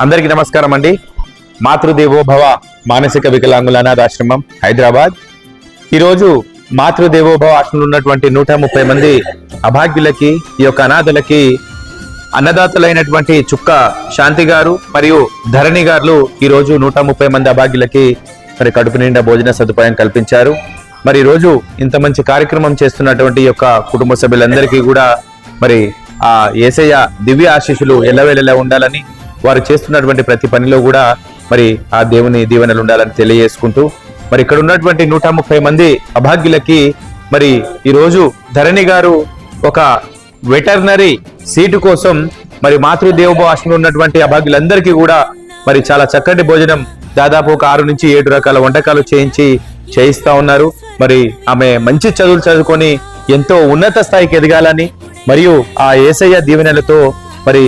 అందరికీ నమస్కారం అండి. మాతృదేవోభవ మానసిక వికలాంగుల అనాథాశ్రమం హైదరాబాద్. ఈరోజు మాతృదేవోభవ ఆశ్రమంలో ఉన్నటువంటి 130 మంది అభాగ్యులకి, ఈ యొక్క అనాథలకి అన్నదాతలైనటువంటి చుక్క శాంతి గారు మరియు ధరణి గారు ఈరోజు 130 మంది అభాగ్యులకి మరి కడుపు నిండా భోజన సదుపాయం కల్పించారు. మరి ఈరోజు ఇంత మంచి కార్యక్రమం చేస్తున్నటువంటి యొక్క కుటుంబ సభ్యులందరికీ కూడా మరి ఆ యేసయ్య దివ్య ఆశీస్సులు ఎల్లవేళలా ఉండాలని, వారు చేస్తున్నటువంటి ప్రతి పనిలో కూడా మరి ఆ దేవుని దీవెనలు ఉండాలని తెలియజేసుకుంటూ, మరి ఇక్కడ ఉన్నటువంటి 130 మంది అభాగ్యులకి మరి ఈరోజు ధరణి గారు ఒక వెటర్నరీ సీటు కోసం మరి మాతృదేవోభవ ఆశ్రమంలో ఉన్నటువంటి అభాగ్యులందరికీ కూడా మరి చాలా చక్కటి భోజనం, దాదాపు ఒక 6 నుంచి 7 రకాల వంటకాలు చేయిస్తా ఉన్నారు. మరి ఆమె మంచి చదువులు చదువుకొని ఎంతో ఉన్నత స్థాయికి ఎదగాలని మరియు ఆ యేసయ్య దీవెనలతో మరి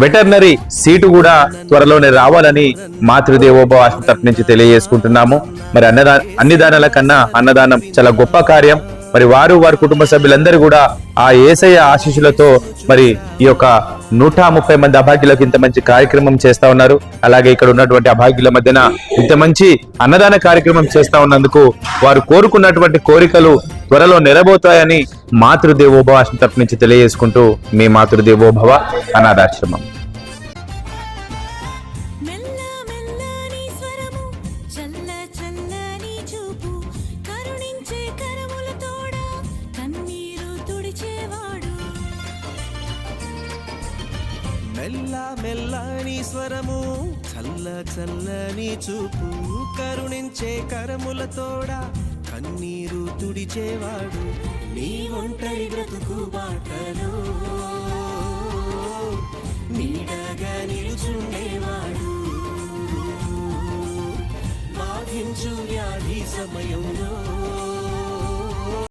వెటర్నరీ సీటు కూడా త్వరలోనే రావాలని మాతృదేవోభవ ఆశ్రమం తరఫు నుంచి తెలియజేసుకుంటున్నాము. మరి అన్ని దానాల కన్నా అన్నదానం చాలా గొప్ప కార్యం. మరి వారి కుటుంబ సభ్యులందరూ కూడా ఆ యేసయ్య ఆశీస్సులతో మరి ఈ యొక్క 130 మంది అభాగ్యులకు ఇంత మంచి కార్యక్రమం చేస్తా ఉన్నారు. అలాగే ఇక్కడ ఉన్నటువంటి అభాగ్యుల మధ్యన ఇంత మంచి అన్నదాన కార్యక్రమం చేస్తా ఉన్నందుకు వారు కోరుకున్నటువంటి కోరికలు త్వరలో నెరవేరుతాయని మాతృదేవోభవ ఆశ్రమం తరఫు నుంచి తెలియజేసుకుంటూ మీ మాతృదేవోభవ అనాథాశ్రమం. మెల్ల మెల్లని స్వరము, చల్ల చల్లని చూపు, కరుణించే కరములతోడ కన్నీరు తుడిచేవాడు, నీ ఒంటరి బ్రతుకు బాటలో నీడగా నిలుచుండేవాడు, బాధించు వ్యాధి సమయంలో